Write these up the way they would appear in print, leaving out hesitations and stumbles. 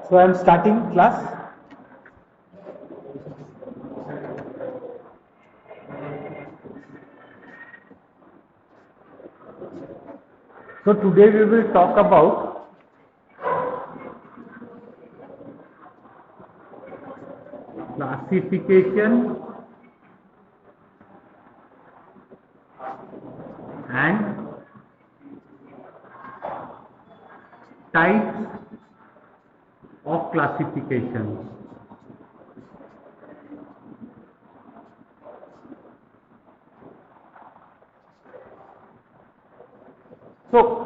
So I am starting class. So today we will talk about classification and types of classification. So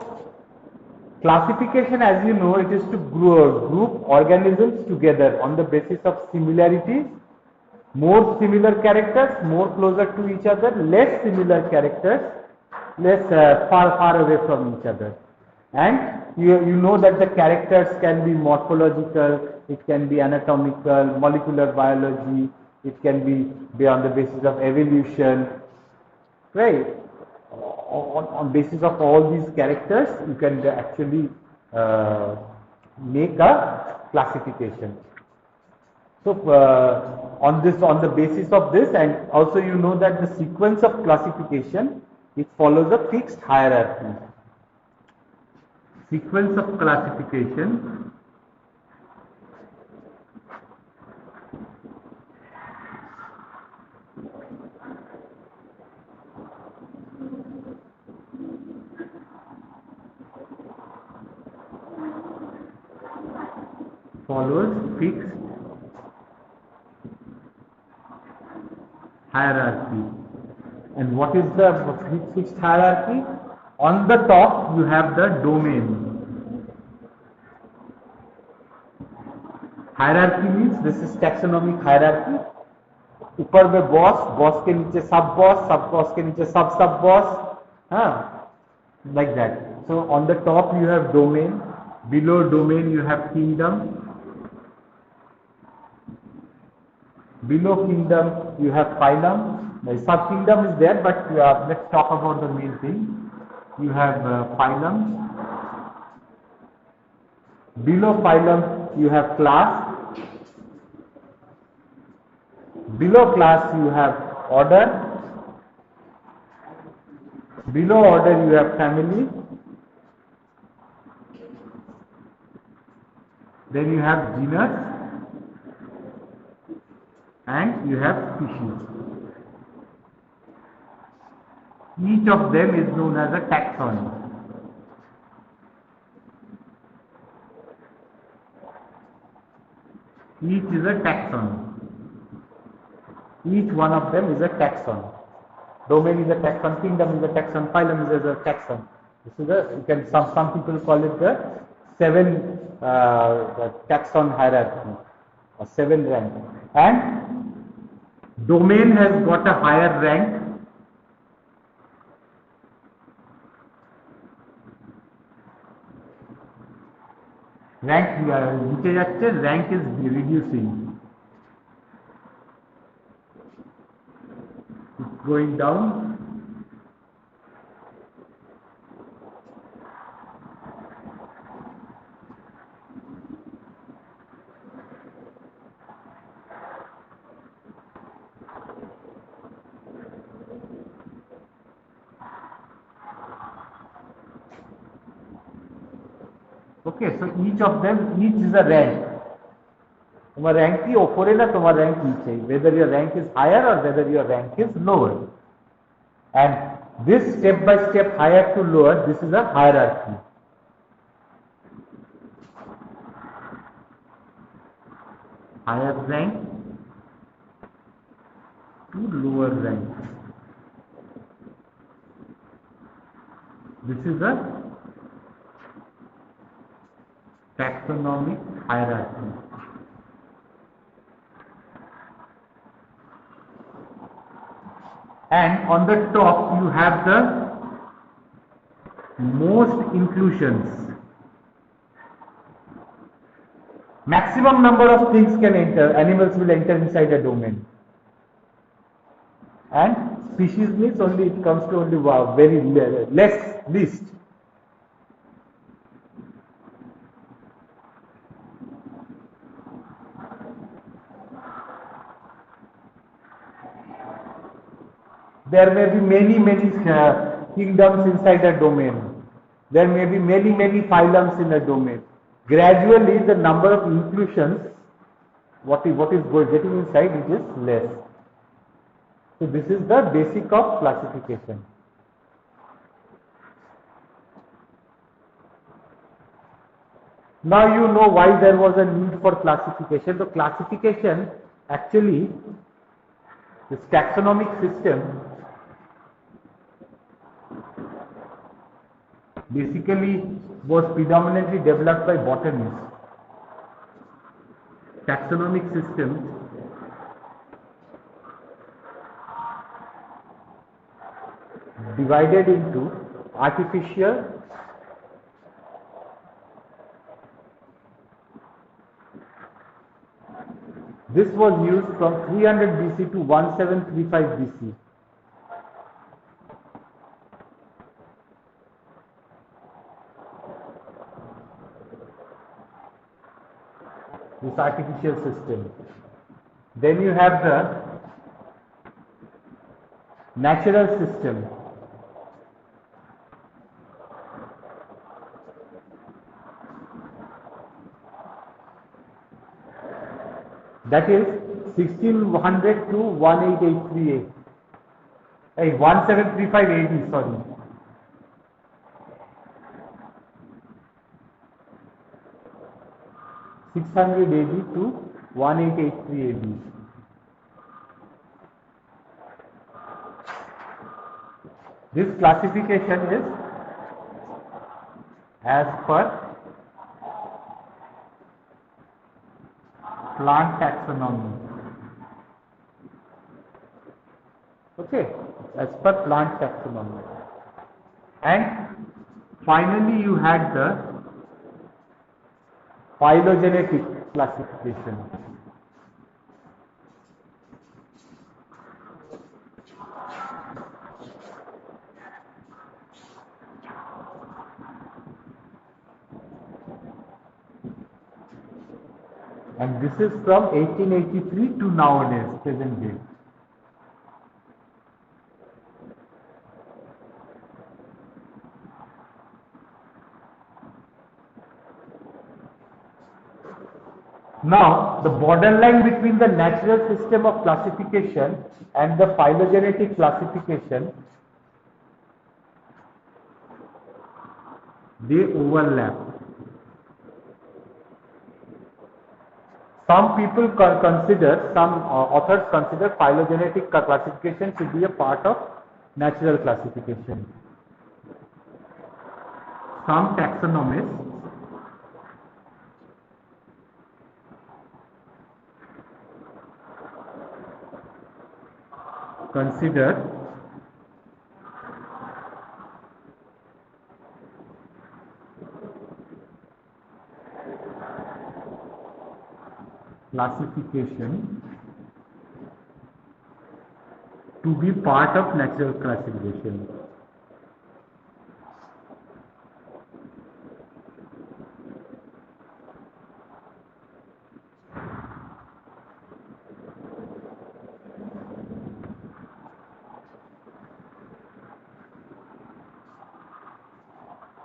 classification, as you know, it is to group organisms together on the basis of similarities. More similar characters, more closer to each other, less similar characters, less far away from each other. And you know that the characters can be morphological, it can be anatomical, molecular biology, it can be on the basis of evolution, right? On basis of all these characters, you can actually make a classification. So on the basis of this, and also you know that the sequence of classification, it follows a fixed hierarchy. Sequence of classification follows fixed hierarchy. And what is the fixed hierarchy? On the top you have the domain. Hierarchy means this is taxonomic hierarchy. ऊपर में boss, boss के नीचे सब boss के नीचे सब boss, like that. So on the top you have domain, below domain you have kingdom, below kingdom you have phylum. The sub kingdom is there, but let's talk about the main thing. You have phylum. Below phylum you have class. Below class you have order. Below order you have family. Then you have genus. And you have species. Each of them is known as a taxon. Each is a taxon. Each one of them is a taxon. Domain is a taxon, kingdom is a taxon, phylum is a taxon. This is some people call it the 7 taxon hierarchy or 7 rank. And domain has got a higher rank. Rank rank is reducing. It's going down. Okay, so each of them, each is a rank. Your rank is upore na tomar rank niche, whether your rank is higher or whether your rank is lower. And this step by step higher to lower, this is a hierarchy. Higher rank to lower rank. This is a taxonomic hierarchy. And on the top you have the most inclusions. Maximum number of things can enter, animals will enter inside a domain. And species means only it comes to only very least. There may be many kingdoms inside a domain. There may be many phylums in a domain. Gradually, the number of inclusions, what is getting inside, it is less. So this is the basic of classification. Now you know why there was a need for classification. The classification, actually, this taxonomic system basically was predominantly developed by botanists. Taxonomic system divided into artificial, this was used from 300 BC to 1735 BC. This artificial system. Then you have the natural system. That is 1600 to 1883 1735 AD, sorry. (600 AD to 1883 AD). This classification is as per plant taxonomy. Okay, as per plant taxonomy. And finally you had the phylogenetic classification. And this is from 1883 to nowadays, present day. Now, the borderline between the natural system of classification and the phylogenetic classification, they overlap. Some people consider, some authors consider phylogenetic classification should be a part of natural classification. Some taxonomists consider classification to be part of natural classification.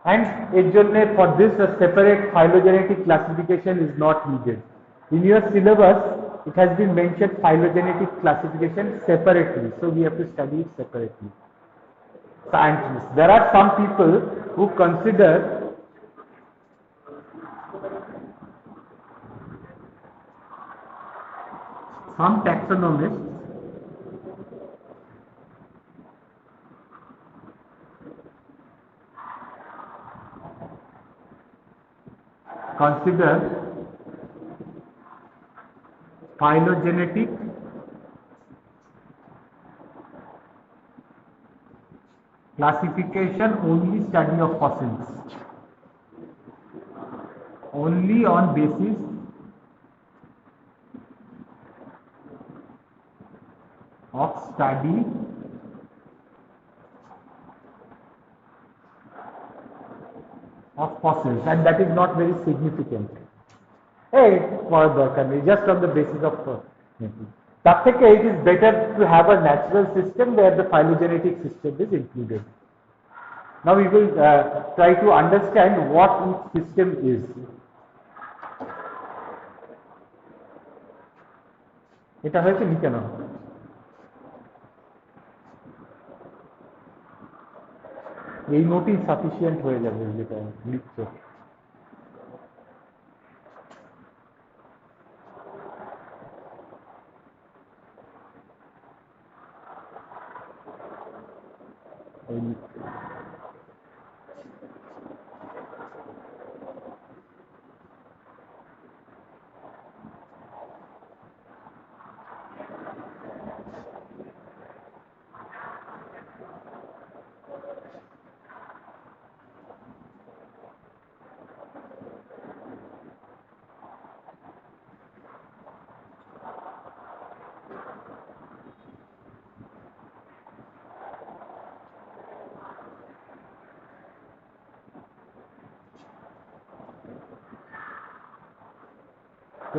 And for this a separate phylogenetic classification is not needed. In your syllabus, it has been mentioned phylogenetic classification separately, so we have to study it separately. Scientists. There are some people who consider some taxonomists consider phylogenetic classification only study of fossils, only on basis of study of fossils, and that is not very significant. Hey, just on the basis of তার থেকে it is better to have a natural system where the phylogenetic system is included. Now we will try to understand what each system is. এটা হয়েছে নি কেন? এই নোটই sufficient হয়ে যাবে যেটা লিখছো।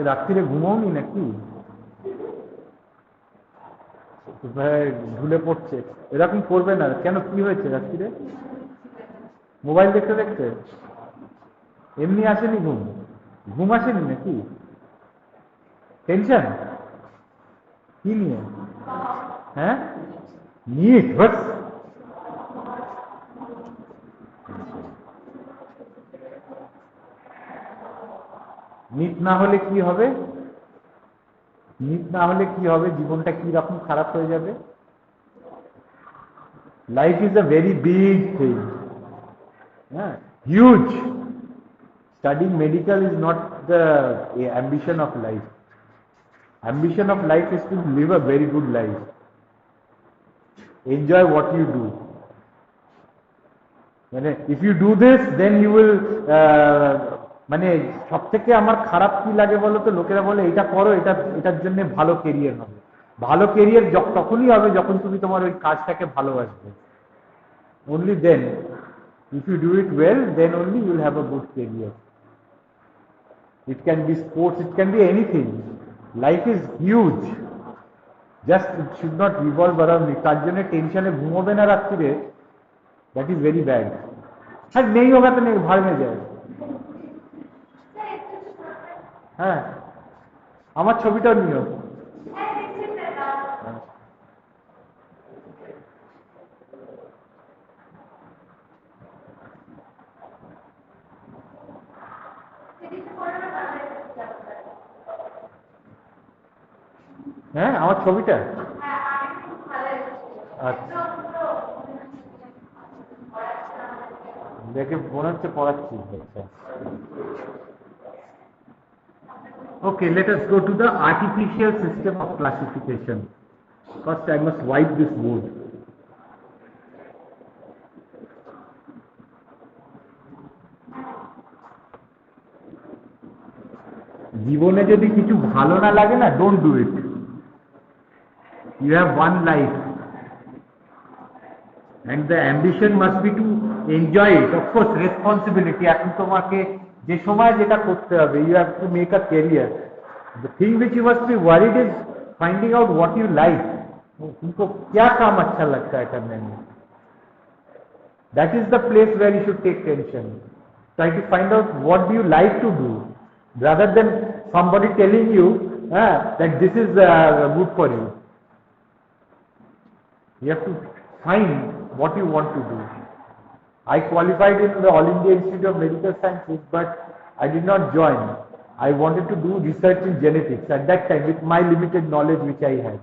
রাত্রিরে ঘুমোনি নাকি? ঝুলে পড়ছে, এরকম করবে না কেন? কি হয়েছে রাত্রিরে? মোবাইল দেখতে দেখতে? এমনি আসেনি ঘুম? ঘুম আসেনি নাকি? টেনশন কি নিয়ে? হ্যাঁ, নিট বাস। নিট না হলে কি হবে? নিট না হলে কি হবে? জীবনটা কি রকম খারাপ হয়ে যাবে? Life is a very big thing, হ্যাঁ, huge. Studying medical is not the ambition of life. Ambition of life is to live a very good life. Enjoy what you do. মানে if you do this, then you will মানে সব থেকে আমার খারাপ কি লাগে বলো তো? লোকেরা বলে এটা করো, এটার জন্য ভালো কেরিয়ার হবে। ভালো কেরিয়ার তখনই হবে যখন তুমি তোমার ওই কাজটাকে ভালোবাসবে। Only then, if you do it well, then only you will have a good career. It can be sports, it can be anything. Life is huge. Just it should not revolve around me. তার জন্য টেনশনে ঘুমোবে না রাত্রিরে, that is very bad. আর নেই হোগা তো নেই, ভাড় में যায়। হ্যাঁ, আমার ছবিটাও নিও। হ্যাঁ, আমার ছবিটা আচ্ছা দেখে মনে হচ্ছে পড়াচ্ছি। আচ্ছা, okay, let us go to the artificial system of classification. First I must wipe this board. জীবনে যদি কিছু ভালো না লাগে না, don't do it. You have one life and the ambition must be to enjoy it. Of course, responsibility, এখন তোমাকে যে সময় যেটা করতে হবে, you have to make a career. The thing which you must be worried is finding out what you like. तुमको क्या काम अच्छा लगता है करने में? That is the place where you should take tension. Try to find out what do you like to do, rather than somebody telling you that this is good for you. You have to find what you want to do. I qualified in the All India Institute of Medical Sciences, but I did not join. I wanted to do research in genetics at that time with my limited knowledge which I had.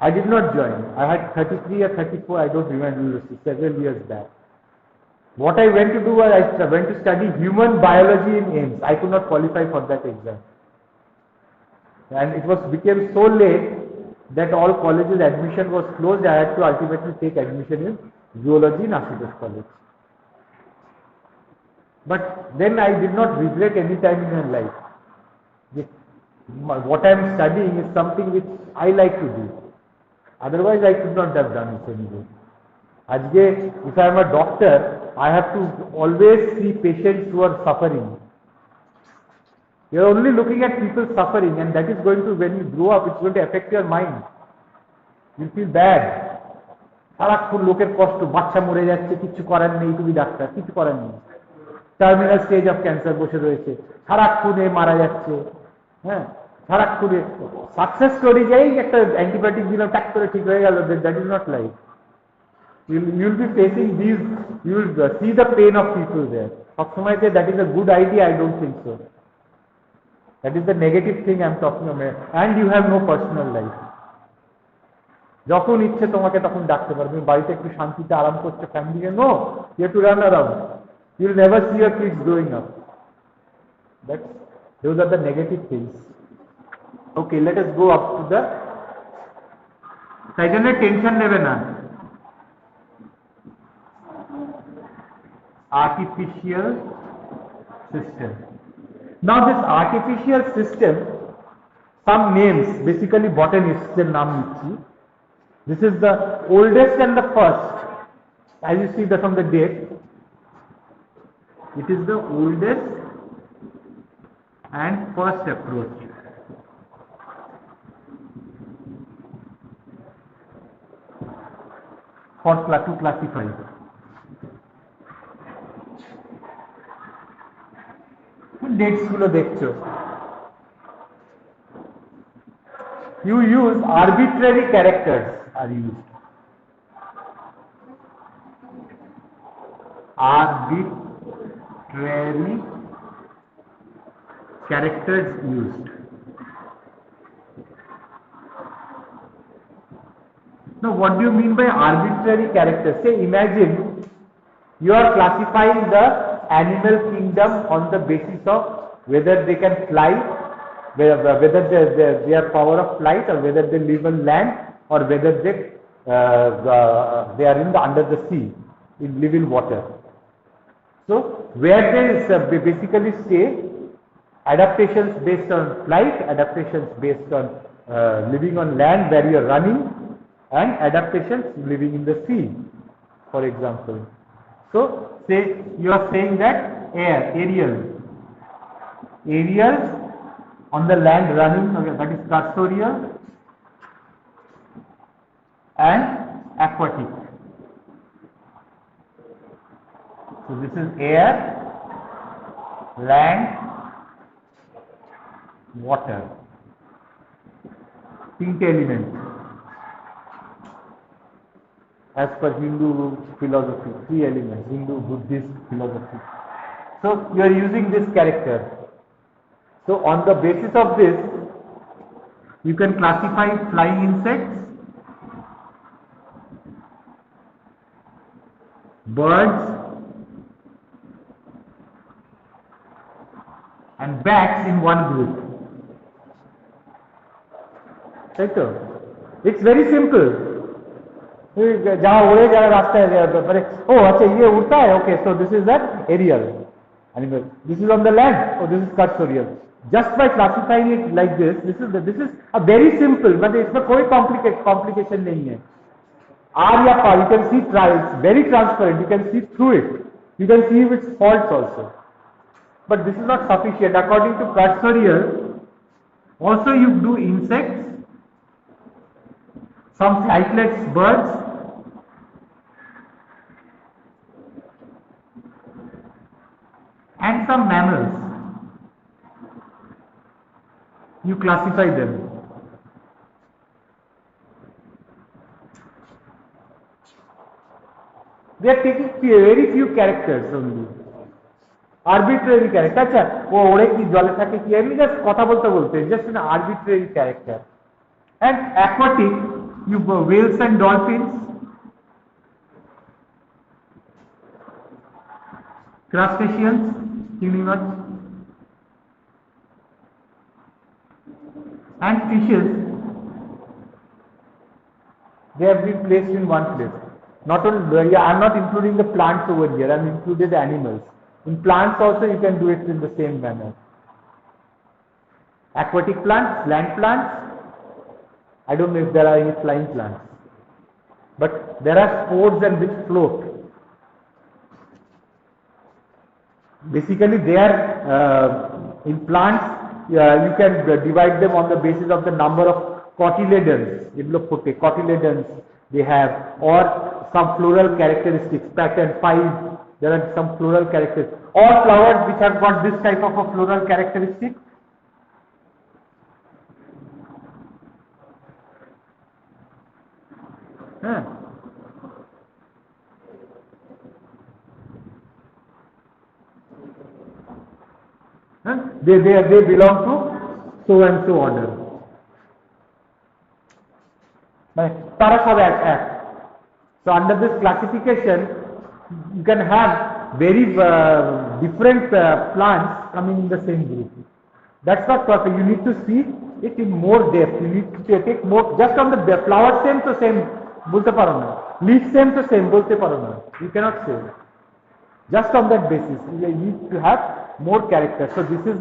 I did not join. I had 33 or 34, I don't remember, several years back. What I went to do was I went to study human biology in AIIMS. I could not qualify for that exam. And it became so late that all colleges admission was closed. I had to ultimately take admission in zoology in Ashutosh College. But then I did not regret any time in my life. What I am studying is something which I like to do. Otherwise I could not have done it anyway. Ajge, if I am a doctor, I have to always see patients who are suffering. You are only looking at people suffering, and that is going to, when you grow up, it's going to affect your mind. You feel bad. সারাক্ষণ লোকের কষ্ট, বাচ্চা মরে যাচ্ছে, কিছু করার নেই, তুমি ডাক্তার, কিছু করার নেই। টার্মিনাল স্টেজ অফ ক্যান্সার বসে রয়েছে, সারাক্ষণে মারা যাচ্ছে, হ্যাঁ, সারাক্ষণে সাকসেস স্টোরি যাই একটা অ্যান্টিবায়োটিক দিলাম, টাক করে ঠিক হয়ে গেল, that is not life. You'll be facing these, you'll see the pain of people there. সবসময় যে that is a good idea, I don't think so. That is the negative thing I'm talking about. And you have no personal life. যখন ইচ্ছে তোমাকে তখন ডাকতে পারবে, তুমি বাড়িতে একটু শান্তিতে আরাম করছো, ফ্যামিলিকে, no, you have to run around. You'll never see your kids growing up. Those are the negative things. Okay, let us go up to the, তাই জন্য টেনশন নেবে না। Artificial system. Now this artificial system, some names, basically botanists এর নাম নিচ্ছি। This is the oldest and the first. As you see that from the date, it is the oldest and first approach. For to classify. Dates গুলো দেখছো, you use arbitrary characters are used. Arbitrary characters used. Now what do you mean by arbitrary characters? Say imagine you are classifying the animal kingdom on the basis of whether they can fly, whether their power of flight, or whether they live on land, or whether they are under the sea, live in water. So where they basically stay, adaptations based on flight, adaptations based on living on land where you are running, and adaptations living in the sea, for example. So say you are saying that aerial on the land running, okay, that is cursorial, and aquatic. So this is air, land, water, তিনটে element as per Hindu philosophy, 3 elements, Hindu, Buddhist philosophy. So you are using this character. So on the basis of this, you can classify flying insects, birds, and bats in one group. Right? It's very simple. जहाँ उड़े जा रास्ता है, oh अच्छा ये उड़ता है, okay, so this is that aerial animal. This is on the land, oh this is cursorial. Just by classifying it like this is a very simple, but इसमें कोई complication नहीं है. R या P, you can see it's very transparent, you can see through it, you can see its faults also. But this is not sufficient. According to cursorial, also you do insects, some flightless birds, and some mammals. You classify them. They are taking very few characters only. Arbitrary character. अच्छा वो ओड़े की जले থাকে কি এমনি just কথা বলতে বলতে, just an arbitrary character. And aquatic, you whales and dolphins, crustaceans, universe, and fishes, they have been placed in one place. Not only, I am not including the plants over here, I am including the animals. In plants also you can do it in the same manner. Aquatic plants, land plants, I don't know if there are any flying plants, but there are spores and which float. Basically they are in plants, you can divide them on the basis of the number of cotyledons, cotyledons they have, or some floral characteristics, pattern 5, there are some floral characteristics. All flowers which have got this type of a floral characteristic. They belong to so and so order. So under this classification, you can have very different plants coming in the same group. That's not perfect. You need to see it in more depth. You need to take more. Just on the flower same to same, bolte paro na. Leaf same to same, bolte paro na. You cannot say. Just on that basis, you need to have more characters. So this is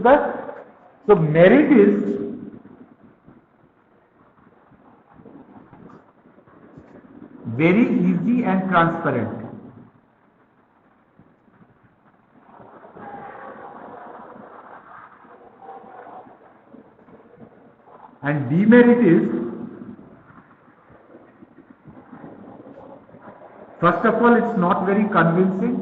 so merit is very easy and transparent. And demerit is, first of all, it's not very convincing.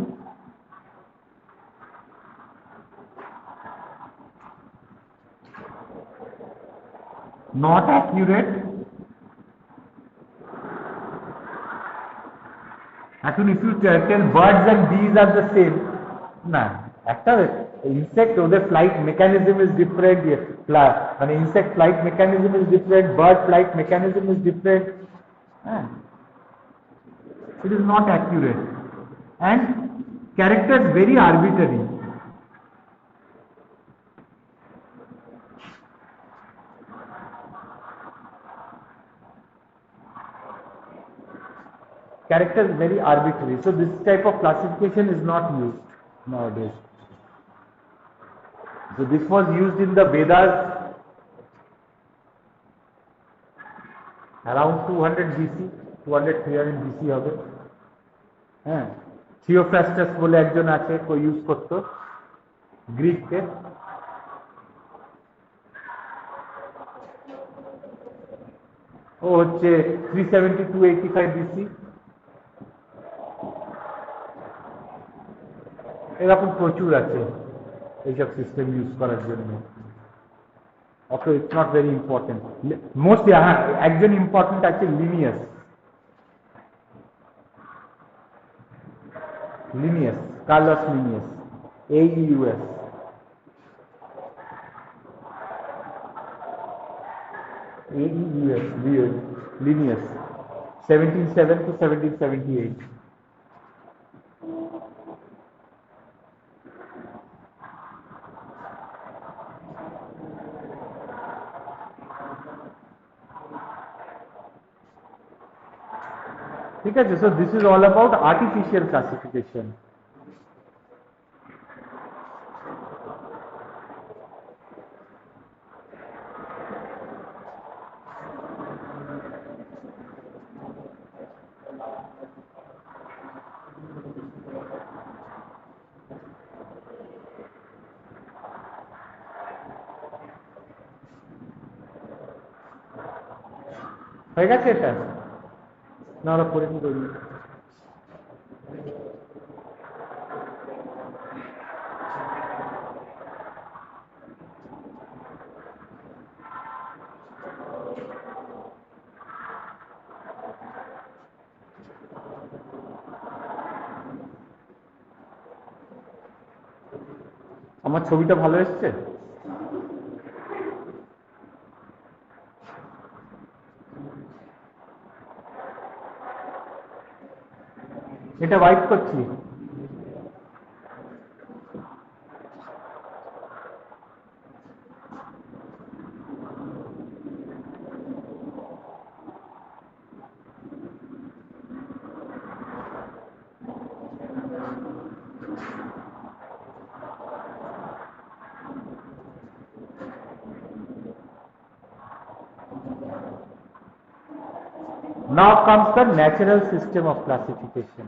Not accurate. Actually, if you tell birds and bees are the same, nah, insect their flight mechanism is different. Insect flight mechanism is different. Bird flight mechanism is different. It is not accurate, and characters very arbitrary. Characters very arbitrary. So this type of classification is not used nowadays. So this was used in the Vedas around 200 BC, 200-300 BC হবে। হ্যাঁ, Theophrastus বলে একজন আছে, কো use করতো গ্রিককে। ও হচ্ছে 370-285 BC। এরকম প্রচুর আছে এইসব সিস্টেম ইউজ করার জন্য। Okay, it's not very important. Mostly, একজন important আছে Linnaeus, Carlos Linnaeus, AEUS. Linnaeus, 1707 to 1778. ঠিক আছে, so this is all about artificial classification. হয়ে গেছে এটা না, ওরা করে নি করি। আমার ছবিটা ভালো এসছে? এটা ওয়াইপ করছি। Now comes the natural system of classification.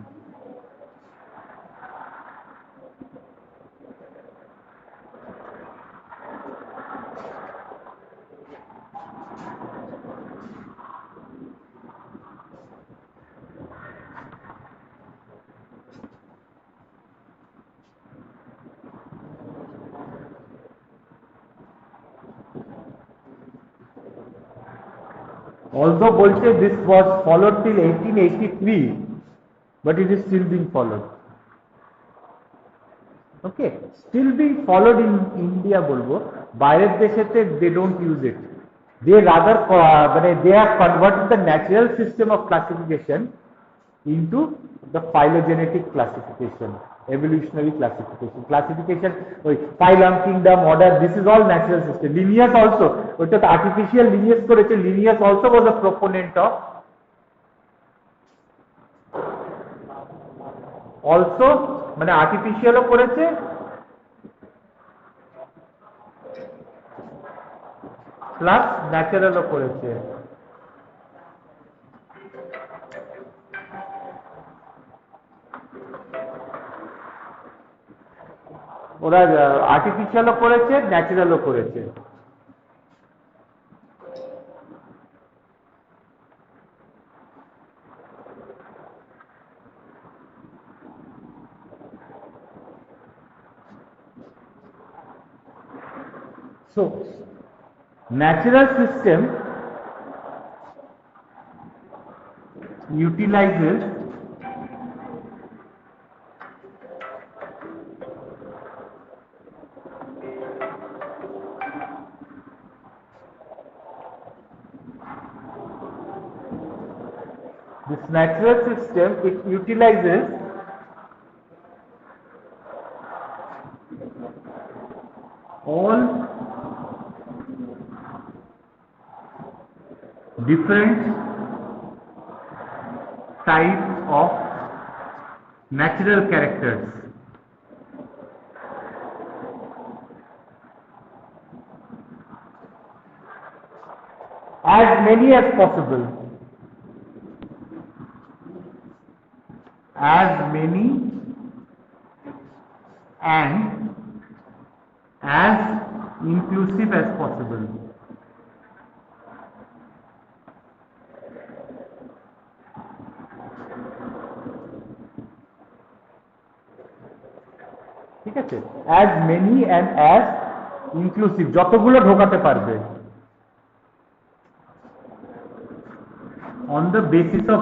Although বলছে this was followed till 1883, but it is still being followed. Okay, still being followed in India বলবো, বাইরের দেশেতে they don't use it. They rather they have converted the natural system of classification into the phylogenetic classification, evolutionary classification. Classification, phylum, kingdom, order, this is all natural system. Linnaeus also, which is artificial Linnaeus করেছে, Linnaeus also was a proponent of also মানে আর্টিফিশিয়ালও করেছে plus ন্যাচারালও করেছে। ওরা আর্টিফিশিয়ালও করেছে, ন্যাচারালও করেছে। So, natural system utilizes this natural system, it utilizes all different types of natural characters as many as possible, as many and as inclusive as possible. ঠিক আছে, as many and as inclusive, যতগুলো ঢোকাতে পারবে on the basis of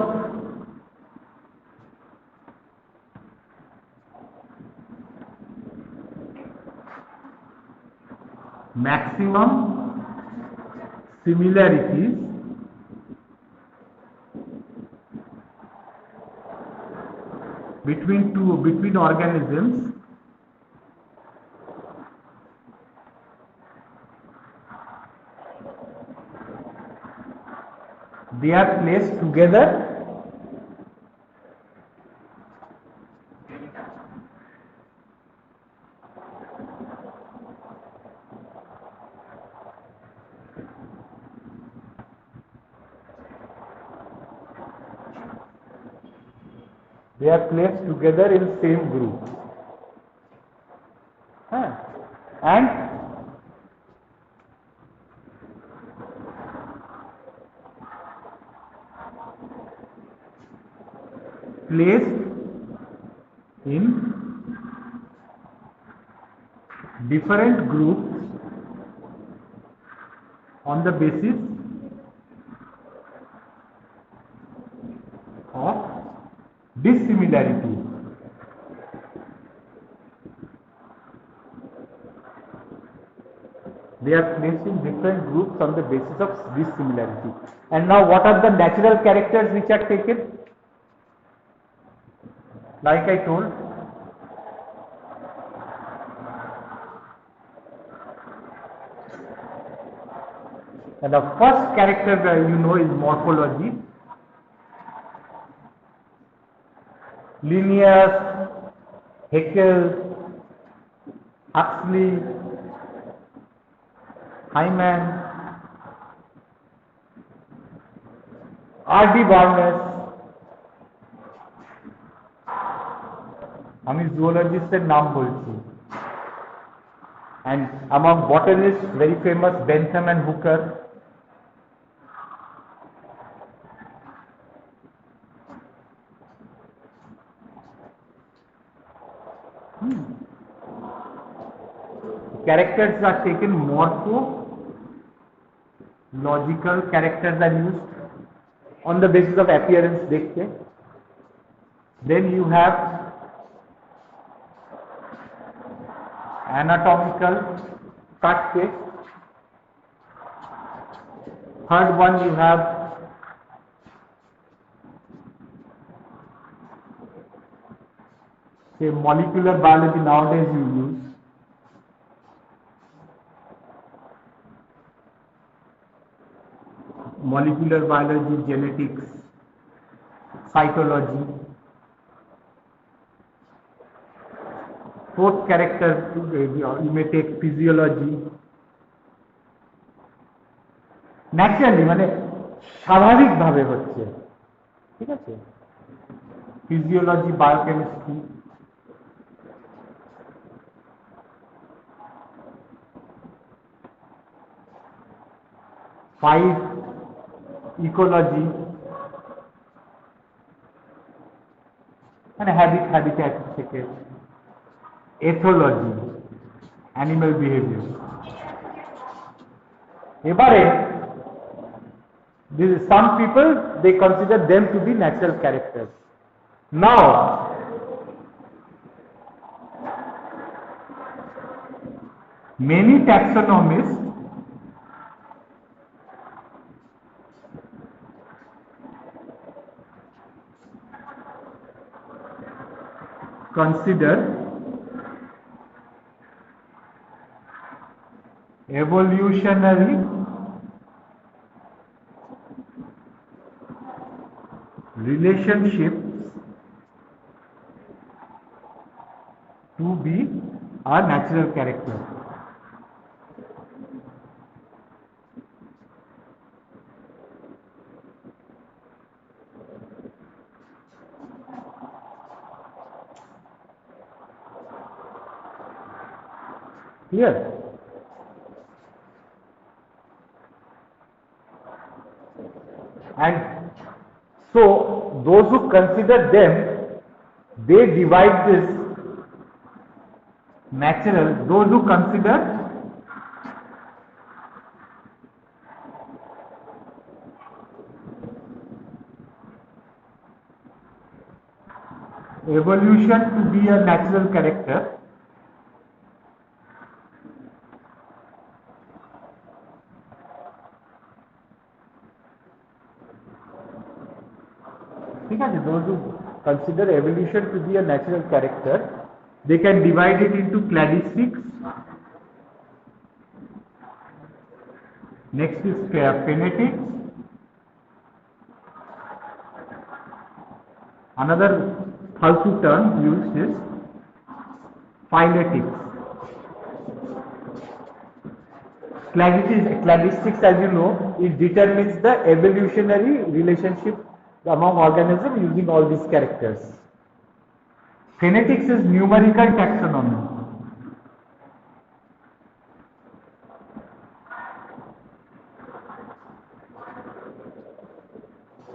maximum similarities between organisms they are placed together in same group, and placed in different groups on the basis of dissimilarity. They are placed in different groups on the basis of dissimilarity. And now what are the natural characters which are taken? Like I told, and the first character you know is morphology. Linnaeus, Haeckel, Huxley, Hyman, R.D. Barnes, আমি জুওলজিস্টের নাম বলছি, and among botanists very famous Bentham and Hooker. Characters are taken, morphological characters are used. on the basis of appearance dekhte. Then you have anatomical katke. Third one you have say molecular biology, nowadays you use. Molecular biology, genetics, cytology. Fourth character you may take physiology. Naturally মানে স্বাভাবিকভাবে হচ্ছে, ঠিক আছে, physiology, biochemistry. Five ecology মানে habitat থেকে। Ethology animal behaviour. এবারে some people they consider them to be natural characters. Now many taxonomists consider evolutionary relationships to be a natural character. Clear? And so those who consider them, they divide this natural. Those who consider evolution to be a natural character, those who consider evolution to be a natural character, they can divide it into cladistics. Next is phonetics. Another false term used is phyletics. Cladistics, as you know, it determines the evolutionary relationship among organisms using all these characters. Phonetics is numerical taxonomy.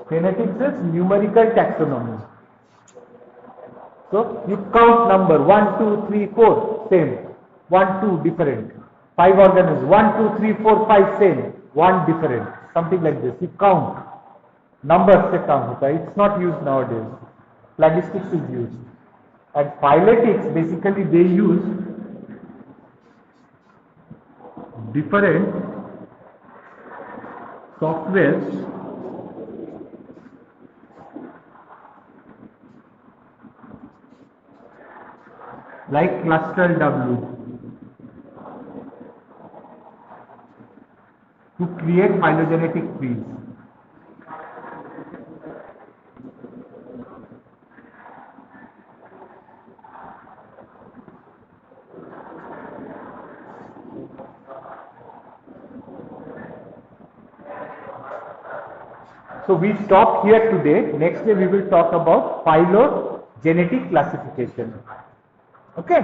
Phonetics is numerical taxonomy. So you count number 1, 2, 3, 4, same. 1, 2, different. 5 organisms, 1, 2, 3, 4, 5, same. 1 different. Something like this. You count. Numbers se count hota hai. It's not used nowadays. Cladistics is used. And phyletics, basically they use different softwares like cluster W to create phylogenetic trees. So we stop here today. Next day we will talk about phylogenetic classification. Okay.